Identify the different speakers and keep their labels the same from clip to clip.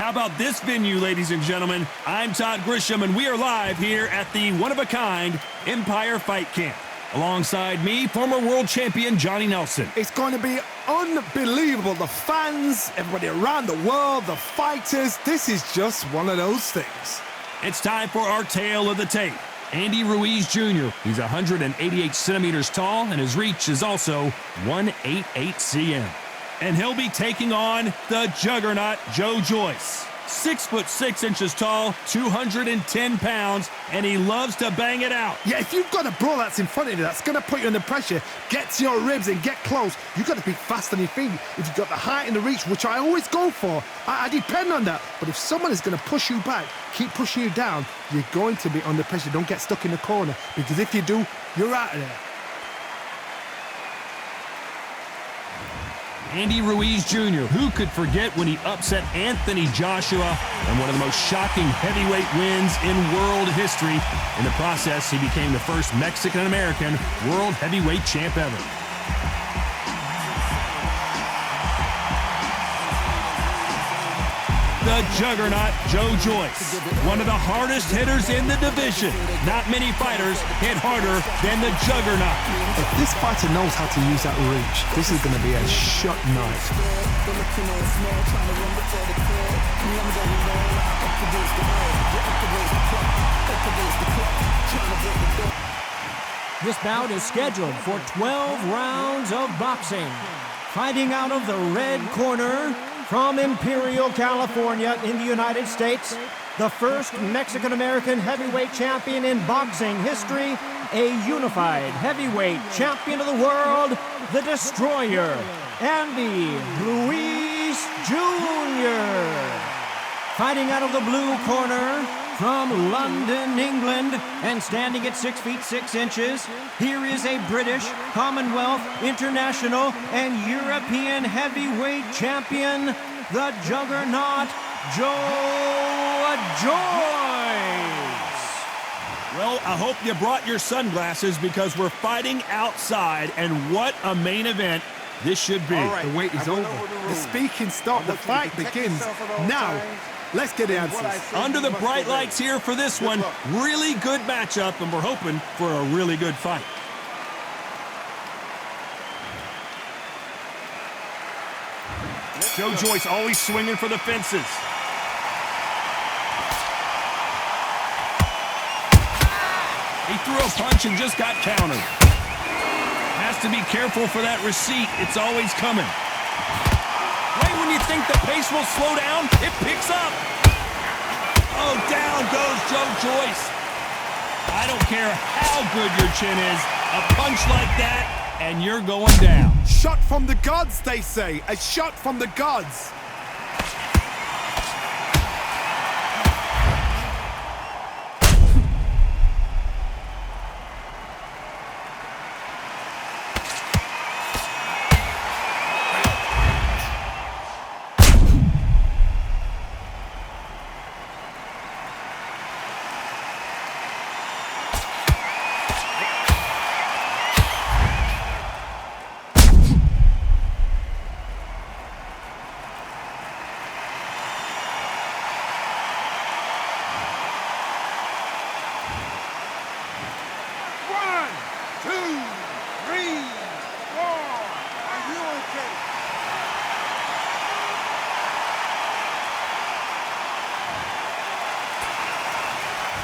Speaker 1: How about this venue, ladies and gentlemen? I'm Todd Grisham, and we are live here at the one-of-a-kind Empire Fight Camp. Alongside me, former world champion Johnny Nelson.
Speaker 2: It's going to be unbelievable. The fans, everybody around the world, the fighters. This is just one of those things.
Speaker 1: It's time for our tale of the tape. Andy Ruiz Jr. He's 188 centimeters tall, and his reach is also 188 cm. And he'll be taking on the juggernaut Joe Joyce. 6'6" tall, 210 pounds, and he loves to bang it out.
Speaker 2: Yeah, if you've got a bro that's in front of you, that's going to put you under pressure, get to your ribs and get close, you've got to be fast on your feet. If you've got the height and the reach, which I always go for, I depend on that. But if someone is going to push you back, keep pushing you down, you're going to be under pressure. Don't get stuck in the corner, because if you do, you're out of there.
Speaker 1: Andy Ruiz Jr., who could forget when he upset Anthony Joshua in one of the most shocking heavyweight wins in world history. In the process, he became the first Mexican-American world heavyweight champ ever. The juggernaut Joe Joyce, one of the hardest hitters in the division. Not many fighters hit harder than the juggernaut.
Speaker 2: If this fighter knows how to use that reach, this is going to be a shot night.
Speaker 3: This bout is scheduled for 12 rounds of boxing. Fighting out of the red corner, from Imperial, California in the United States, the first Mexican-American heavyweight champion in boxing history, a unified heavyweight champion of the world, the Destroyer, Andy Ruiz Jr. Fighting out of the blue corner, from London, England, and standing at 6 feet 6 inches, here is a British, Commonwealth, International, and European heavyweight champion, the juggernaut, Joe Joyce.
Speaker 1: Well, I hope you brought your sunglasses, because we're fighting outside, and what a main event this should be.
Speaker 2: All right, the wait is over. The speaking stopped. The fight begins now. Let's get the answers.
Speaker 1: Under the bright lights here for this one. Really good matchup, and we're hoping for a really good fight. Joe Joyce always swinging for the fences. He threw a punch and just got countered. Has to be careful for that receipt. It's always coming. Right when you think the pace will slow down, it picks up. Oh, down goes Joe Joyce. I don't care how good your chin is. A punch like that, and you're going down.
Speaker 2: Shot from the gods, they say. A shot from the gods.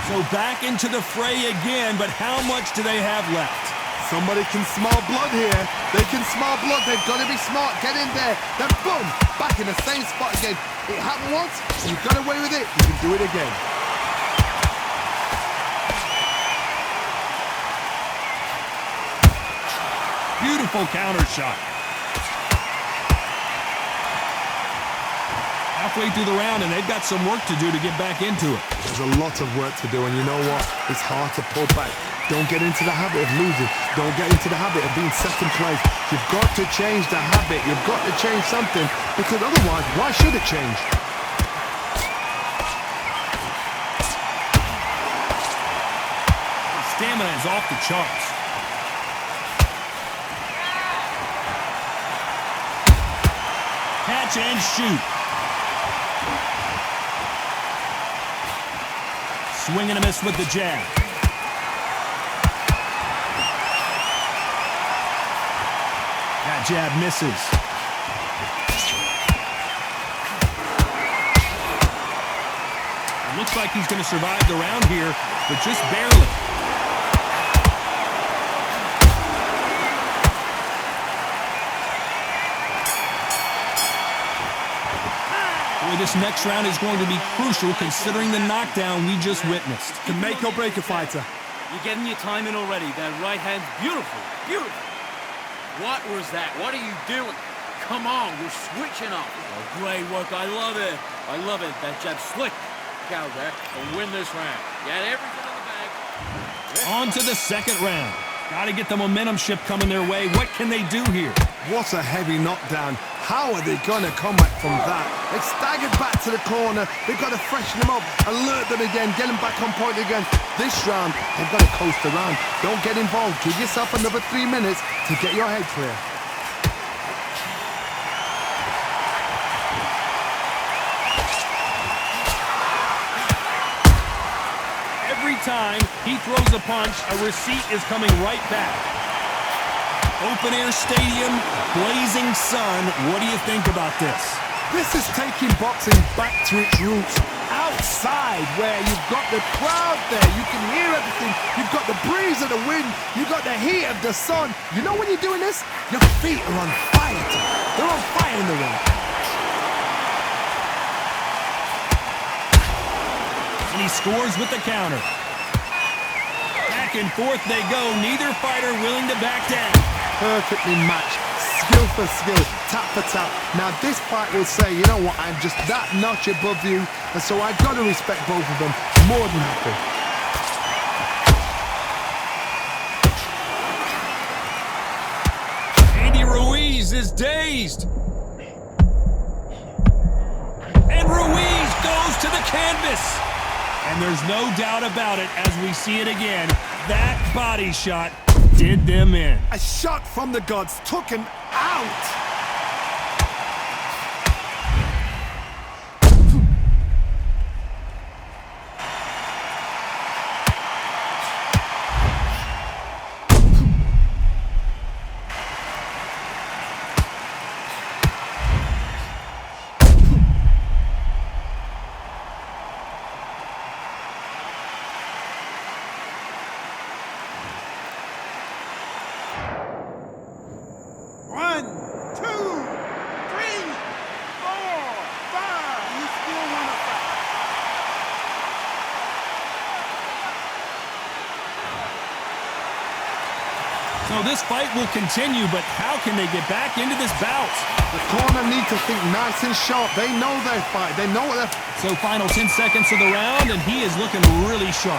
Speaker 1: So back into the fray again, but how much do they have left?
Speaker 2: Somebody can smell blood here. They can smell blood. They've got to be smart. Get in there. Then boom, back in the same spot again. It happened once, you got away with it, you can do it again.
Speaker 1: Beautiful counter shot. Halfway through the round, and they've got some work to do to get back into it.
Speaker 2: There's a lot of work to do, and you know what? It's hard to pull back. Don't get into the habit of losing. Don't get into the habit of being second place. You've got to change the habit. You've got to change something, because otherwise, why should it change?
Speaker 1: Stamina is off the charts. Catch and shoot. Swing and a miss with the jab. That jab misses. It looks like he's going to survive the round here, but just barely. Boy, this next round is going to be crucial considering the knockdown we just witnessed.
Speaker 2: Can make or break a fighter.
Speaker 4: You're getting your time in already. That right hand's beautiful. Beautiful. What was that? What are you doing? Come on, you're switching up. Oh, great work. I love it. I love it. That jab slick. Get out there and win this round. Get everything in the bag.
Speaker 1: On to the second round. Got to get the momentum shift coming their way. What can they do here?
Speaker 2: What a heavy knockdown. How are they going to come back from that? They staggered back to the corner. They've got to freshen them up, alert them again, get them back on point again. This round, they've got to coast around. Don't get involved. Give yourself another 3 minutes to get your head clear.
Speaker 1: Every time he throws a punch, a receipt is coming right back. Open air stadium, blazing sun. What do you think about this?
Speaker 2: This is taking boxing back to its roots. Outside, where you've got the crowd there, you can hear everything. You've got the breeze of the wind. You've got the heat of the sun. You know when you're doing this? Your feet are on fire. They're on fire in the ring.
Speaker 1: And he scores with the counter. Back and forth they go. Neither fighter willing to back down.
Speaker 2: Perfectly matched, skill for skill, tap for tap. Now this fight will say, you know what, I'm just that notch above you, and so I've got to respect both of them more than happy.
Speaker 1: Andy Ruiz is dazed. And Ruiz goes to the canvas. And there's no doubt about it as we see it again. That body shot did them in.
Speaker 2: A shot from the gods took him out.
Speaker 1: So this fight will continue, but how can they get back into this bout?
Speaker 2: The corner need to think nice and sharp. They know their fight. They know what they're...
Speaker 1: So final 10 seconds of the round, and he is looking really sharp.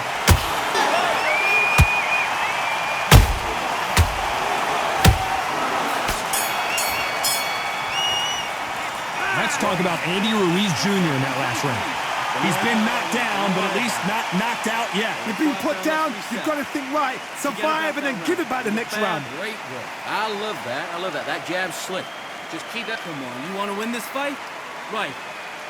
Speaker 1: Let's talk about Andy Ruiz Jr. in that last round. He's been knocked down, but at least not knocked out yet.
Speaker 2: You've been put down, you've got to think right, survive, and then give it back the next round.
Speaker 4: Great work. I love that. I love that. That jab's slick. Just keep that. Come on. You want to win this fight? Right.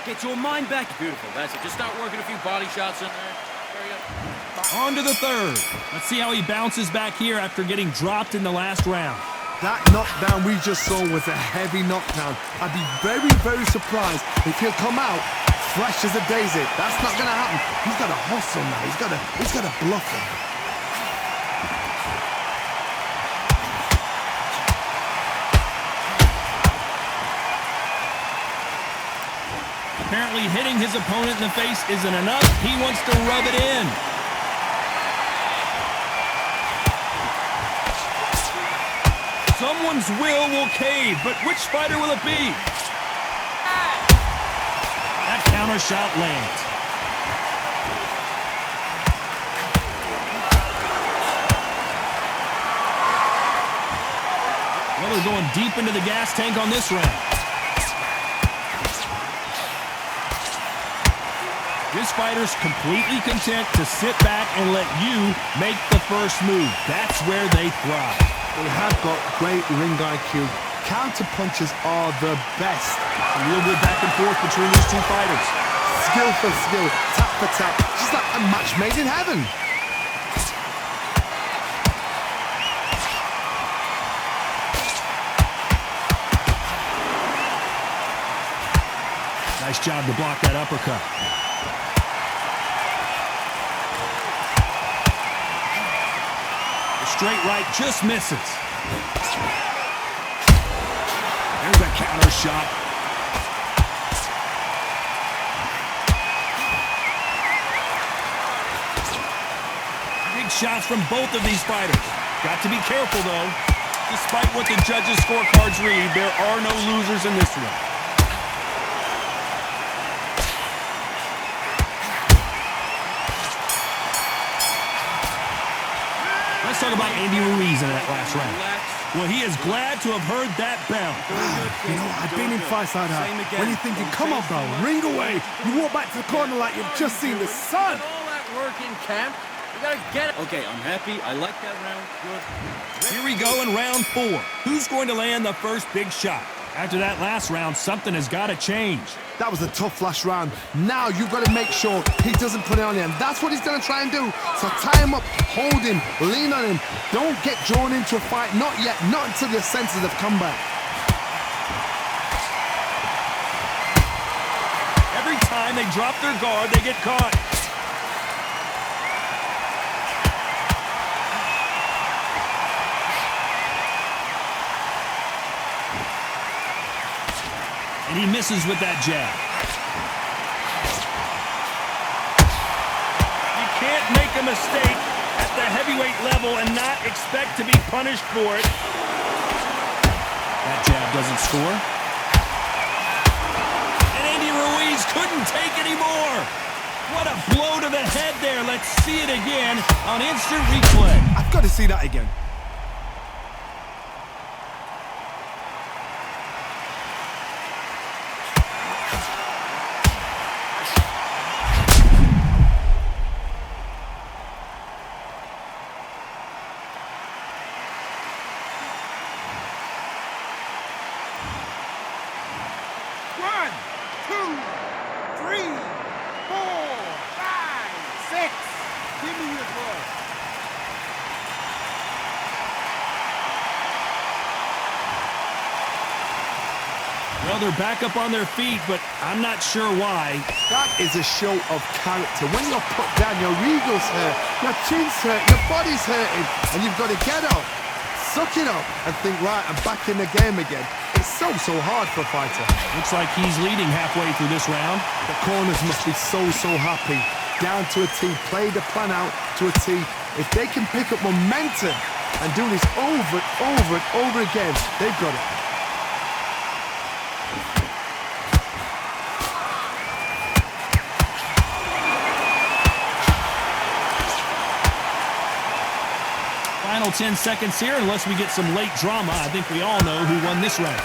Speaker 4: Get your mind back. Beautiful. That's it. Just start working a few body shots in there. Hurry up.
Speaker 1: On to the third. Let's see how he bounces back here after getting dropped in the last round.
Speaker 2: That knockdown we just saw was a heavy knockdown. I'd be very, very surprised if he'll come out fresh as a daisy. That's not going to happen. He's got to hustle now. He's got to bluff him.
Speaker 1: Apparently hitting his opponent in the face isn't enough. He wants to rub it in. Someone's will cave, but which fighter will it be? That counter shot lands. Well, they're going deep into the gas tank on this round. This fighter's completely content to sit back and let you make the first move. That's where they thrive.
Speaker 2: They have got great ring IQ. Counter punches are the best.
Speaker 1: A real good back and forth between these two fighters.
Speaker 2: skill for skill, tap for tap. Just like a match made in heaven.
Speaker 1: Nice job to block that uppercut. The straight right just misses. There's a counter shot. Big shots from both of these fighters. Got to be careful, though. Despite what the judges' scorecards read, there are no losers in this one. Let's talk about Andy Ruiz in that last round. Well, he is glad to have heard that bell.
Speaker 2: You know, I've been in fights like that. When you're thinking, come on, bro, ring away. You walk back to the corner like you've just seen the sun.
Speaker 4: All that work in camp, you gotta get it. Okay, I'm happy. I like that round. Good.
Speaker 1: Here we go in round 4. Who's going to land the first big shot? After that last round, something has got to change.
Speaker 2: That was a tough last round. Now you've got to make sure he doesn't put it on you, and that's what he's going to try and do. So tie him up, hold him, lean on him. Don't get drawn into a fight. Not yet. Not until your senses have come back.
Speaker 1: Every time they drop their guard, they get caught. And he misses with that jab. You can't make a mistake at the heavyweight level and not expect to be punished for it. That jab doesn't score. And Andy Ruiz couldn't take any more. What a blow to the head there. Let's see it again on instant replay.
Speaker 2: I've got to see that again.
Speaker 1: Well, they're back up on their feet, but I'm not sure why.
Speaker 2: That is a show of character. When you're put down, your ego's hurt, your chin's hurt, your body's hurting, and you've got to get up, suck it up, and think, right, I'm back in the game again. It's so hard for a fighter.
Speaker 1: Looks like he's leading halfway through this round.
Speaker 2: The corners must be so happy. Down to a T, play the plan out to a T. If they can pick up momentum and do this over and over and over again, they've got it.
Speaker 1: Final 10 seconds here, unless we get some late drama. I think we all know who won this round.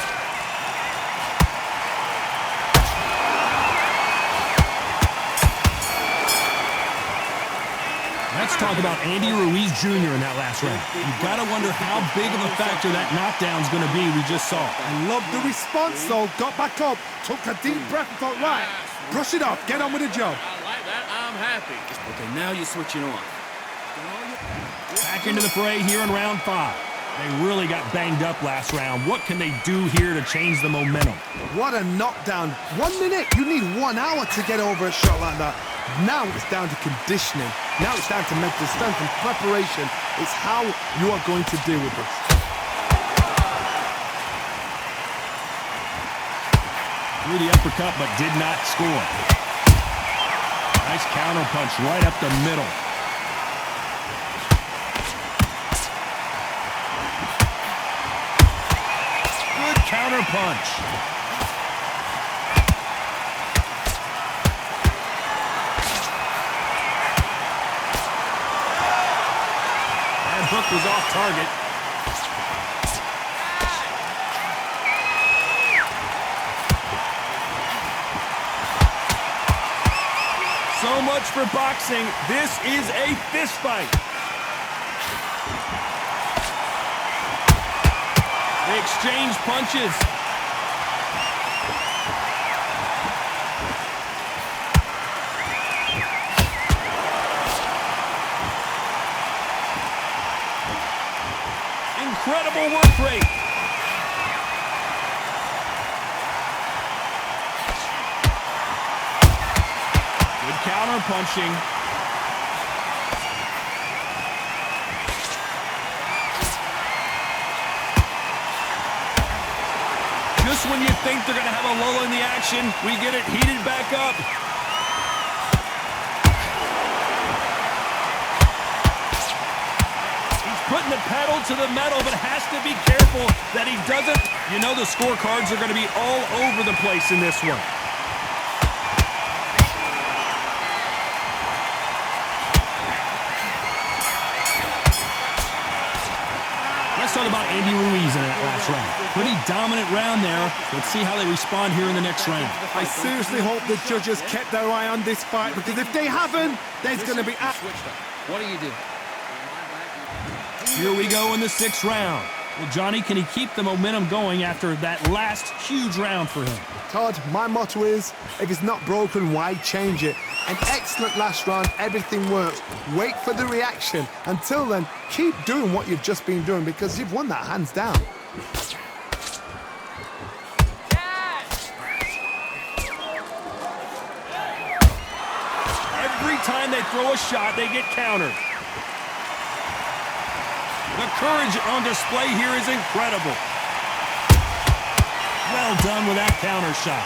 Speaker 1: Let's talk about Andy Ruiz Jr. in that last round. You've got to wonder how big of a factor that knockdown's going to be. We just saw.
Speaker 2: I love the response, though. Got back up, took a deep breath and thought, right, brush it off, get on with the job.
Speaker 4: I like that. I'm happy. Okay, now you're switching on.
Speaker 1: Back into the fray here in round 5. They really got banged up last round. What can they do here to change the momentum?
Speaker 2: What a knockdown. 1 minute. You need 1 hour to get over a shot like that. Now it's down to conditioning. Now it's down to mental strength and preparation. It's how you are going to deal with this.
Speaker 1: Threw the uppercut, but did not score. Nice counter punch right up the middle. Good counter punch. That hook was off target. So much for boxing. This is a fist fight. They exchange punches. incredible work rate. Good counter punching. Just when you think they're going to have a lull in the action, we get it heated back up. He's putting the pedal to the metal, but has to be careful that he doesn't. You know the scorecards are going to be all over the place in this one. Let's talk about Andy Ruiz in that last round. Pretty dominant round there. Let's see how they respond here in the next round.
Speaker 2: I seriously hope the judges kept their eye on this fight, because if they haven't, there's going to be...
Speaker 4: What do you do?
Speaker 1: Here we go in the 6th round. Well, Johnny, can he keep the momentum going after that last huge round for him?
Speaker 2: Todd, my motto is, if it's not broken, why change it? An excellent last round, everything works. Wait for the reaction. Until then, keep doing what you've just been doing, because you've won that hands down.
Speaker 1: Every time they throw a shot, they get countered. The courage on display here is incredible. Well done with that counter shot.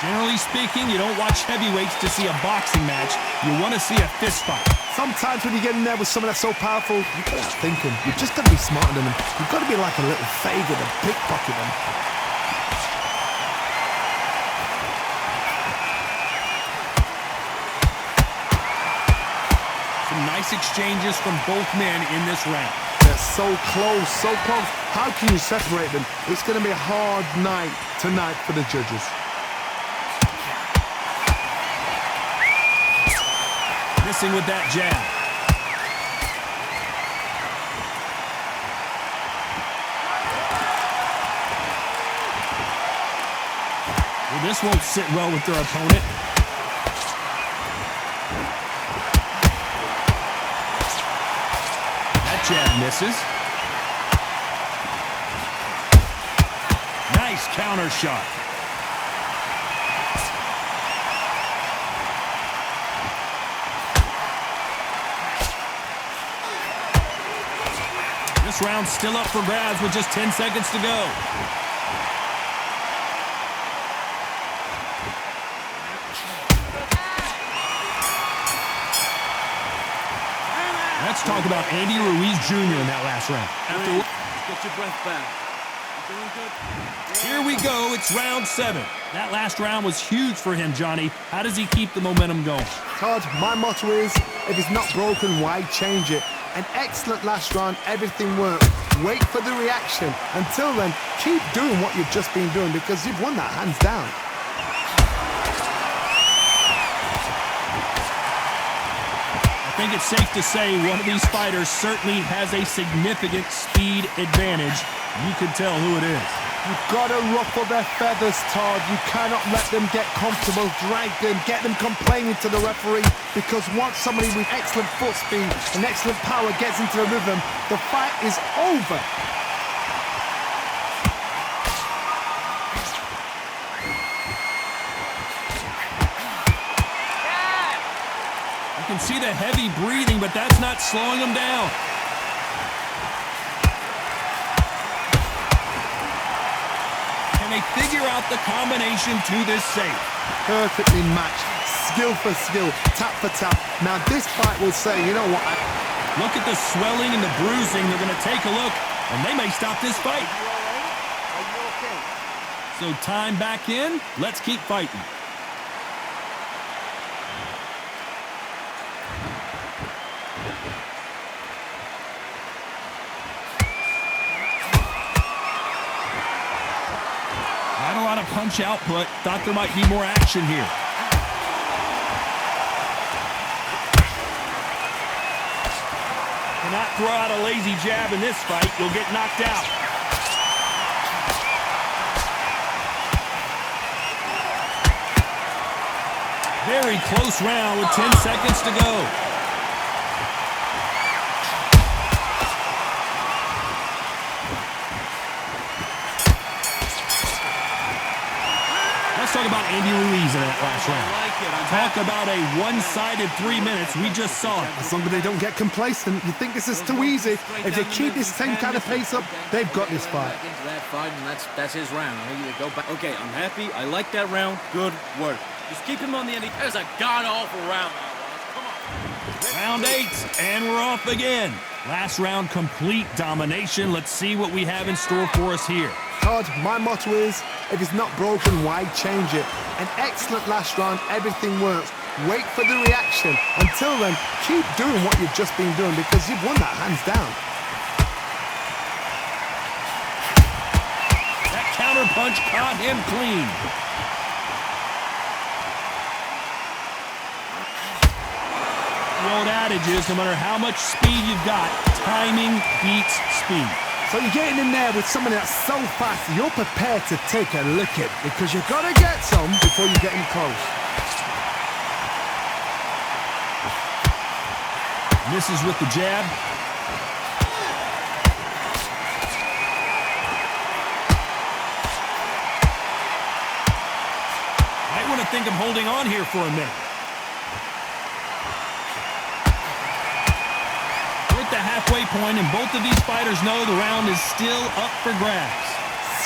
Speaker 1: Generally speaking, you don't watch heavyweights to see a boxing match. You want to see a fist fight.
Speaker 2: Sometimes when you get in there with someone that's so powerful, you've got to start thinking. You've just got to be smarter than them. You've got to be like a little faggot and pickpocket them.
Speaker 1: Nice exchanges from both men in this round.
Speaker 2: They're so close, so close. How can you separate them? It's going to be a hard night tonight for the judges.
Speaker 1: Missing with that jab. Well, this won't sit well with their opponent. Jab misses. Nice counter shot. This round's still up for grabs with just 10 seconds to go. Let's talk about Andy Ruiz Jr. in that last round.
Speaker 4: Get your breath back. You're doing good.
Speaker 1: Here we go. It's round 7. That last round was huge for him, Johnny. How does he keep the momentum going?
Speaker 2: Todd, my motto is, if it's not broken, why change it? An excellent last round, everything works. Wait for the reaction. Until then, keep doing what you've just been doing, because you've won that hands down.
Speaker 1: I think it's safe to say one of these fighters certainly has a significant speed advantage. You can tell who it is.
Speaker 2: You've got to ruffle their feathers, Todd. You cannot let them get comfortable, drag them, get them complaining to the referee, because once somebody with excellent foot speed and excellent power gets into the rhythm, the fight is over.
Speaker 1: You can see the heavy breathing, but that's not slowing him down. Can they figure out the combination to this safe?
Speaker 2: Perfectly matched, skill for skill, tap for tap. Now this fight will say, you know what?
Speaker 1: Look at the swelling and the bruising. They're going to take a look, and they may stop this fight. So time back in. Let's keep fighting. Not a lot of punch output. Thought there might be more action here. Cannot throw out a lazy jab in this fight. You'll get knocked out. Very close round with 10 seconds to go. talk about Andy Ruiz in that last round.
Speaker 4: I like it.
Speaker 1: Talk about a one-sided 3 minutes. We just saw it.
Speaker 2: As long as they don't get complacent, you think this is too easy. If they keep this same kind of pace up, they've got this fight.
Speaker 4: Back into that fight, and that's his round. I need to go back. Okay, I'm happy. I like that round. Good work. Just keep him on the end. That was a god-awful round. Come on.
Speaker 1: Round 8, and we're off again. Last round, complete domination. Let's see what we have in store for us here.
Speaker 2: Todd, my motto is, if it's not broken, why change it? An excellent last round, everything works. Wait for the reaction. Until then, keep doing what you've just been doing because you've won that hands down.
Speaker 1: That counter punch caught him clean. The old adage is, no matter how much speed you've got, timing beats speed.
Speaker 2: So you're getting in there with someone that's so fast, you're prepared to take a licking because you've got to get some before you get in close.
Speaker 1: Misses with the jab. Might want to think of holding on here for a minute. The halfway point, and both of these fighters know the round is still up for grabs.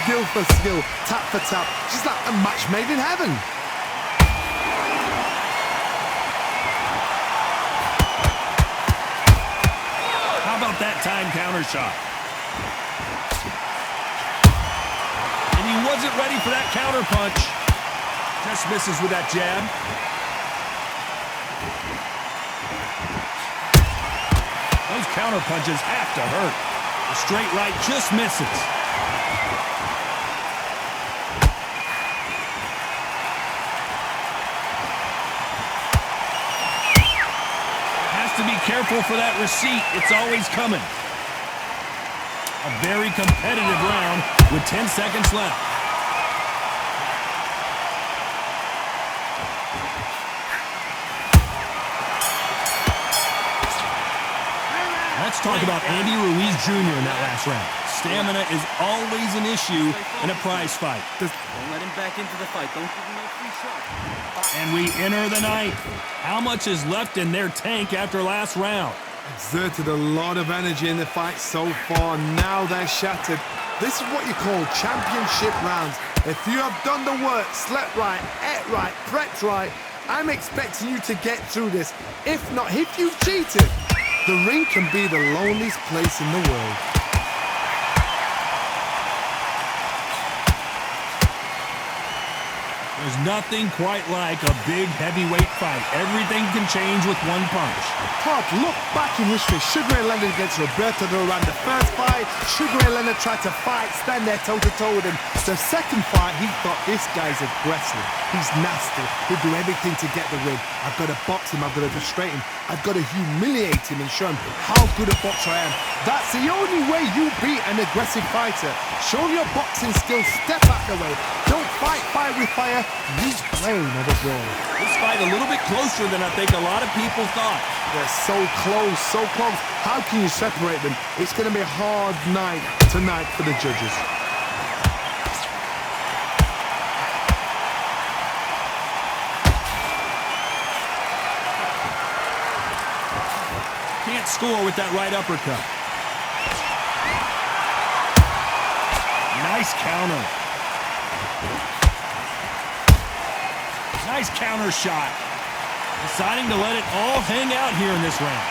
Speaker 2: Skill for skill, tap for tap, just like a match made in heaven.
Speaker 1: How about that time counter shot? And he wasn't ready for that counter punch. Just misses with that jab. Those counter punches have to hurt. The straight right just misses. Has to be careful for that receipt. It's always coming. A very competitive round with 10 seconds left. Let's talk about Andy Ruiz Jr. in that last round. Stamina is always an issue in a prize fight.
Speaker 4: Don't let him back into the fight. Don't give him no free shot.
Speaker 1: And we enter the ninth. How much is left in their tank after last round?
Speaker 2: Exerted a lot of energy in the fight so far. Now they're shattered. This is what you call championship rounds. If you have done the work, slept right, ate right, prepped right, I'm expecting you to get through this. If not, if you've cheated, the ring can be the loneliest place in the world.
Speaker 1: There's nothing quite like a big heavyweight fight. Everything can change with one punch.
Speaker 2: Todd, look back in history. Sugar Ray Leonard against Roberto Duran. The first fight, Sugar Ray Leonard tried to fight, stand there toe-to-toe with him. The second fight, he thought, this guy's aggressive. He's nasty. He'll do everything to get the win. I've got to box him. I've got to frustrate him. I've got to humiliate him and show him how good a boxer I am. That's the only way you beat an aggressive fighter. Show him your boxing skills. Step out the way. Don't fight fire with fire. Use brain over brawn.
Speaker 1: This fight a little bit closer than I think a lot of people thought.
Speaker 2: They're so close, so close. How can you separate them? It's going to be a hard night tonight for the judges.
Speaker 1: Can't score with that right uppercut. Nice counter. Nice counter shot. Deciding to let it all hang out here in this round.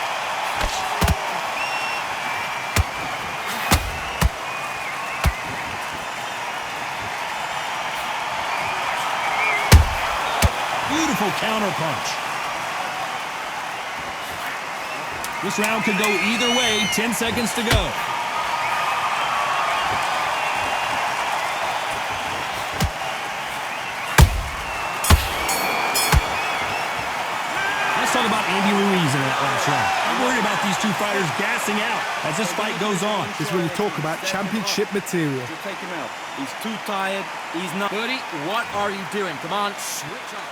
Speaker 1: Beautiful counter punch. This round could go either way. 10 seconds to go. Let's talk about Andy Ruiz in that last round. I'm worried about these two fighters gassing out as this fight goes on.
Speaker 2: This is when you talk about championship material.
Speaker 4: You'll take him out. He's too tired. He's not. Buddy, what are you doing? Come on, switch on.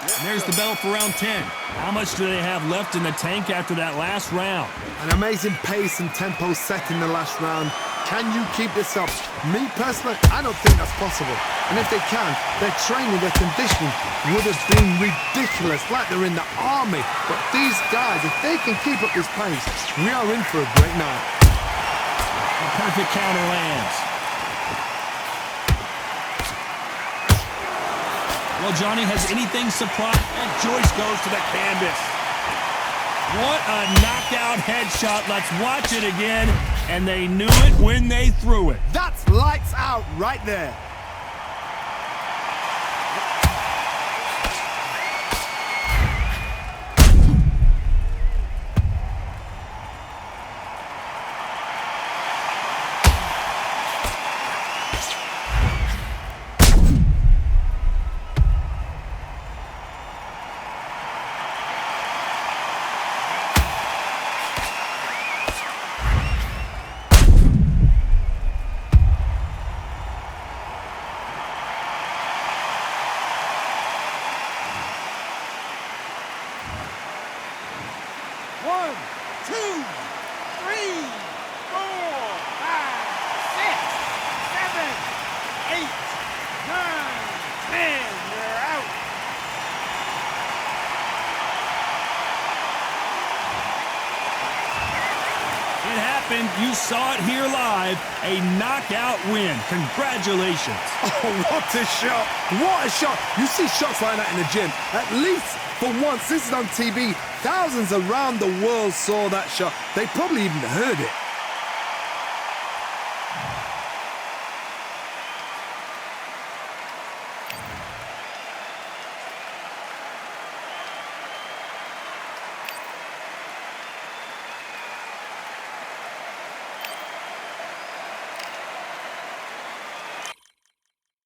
Speaker 1: And there's the bell for round 10. How much do they have left in the tank after that last round?
Speaker 2: An amazing pace and tempo set in the last round. Can you keep this up? Me personally, I don't think that's possible. And if they can, their training, their conditioning would have been ridiculous, like they're in the army. But these guys, if they can keep up this pace, we are in for a great night.
Speaker 1: A perfect counter lands. Well, Johnny, has anything surprised? And Joyce goes to the canvas. What a knockout headshot. Let's watch it again. And they knew it when they threw it.
Speaker 2: That's lights out right there.
Speaker 1: You saw it here live, a knockout win. Congratulations.
Speaker 2: Oh, what a shot. What a shot. You see shots like that in the gym. At least for once, this is on TV. Thousands around the world saw that shot. They probably even heard it.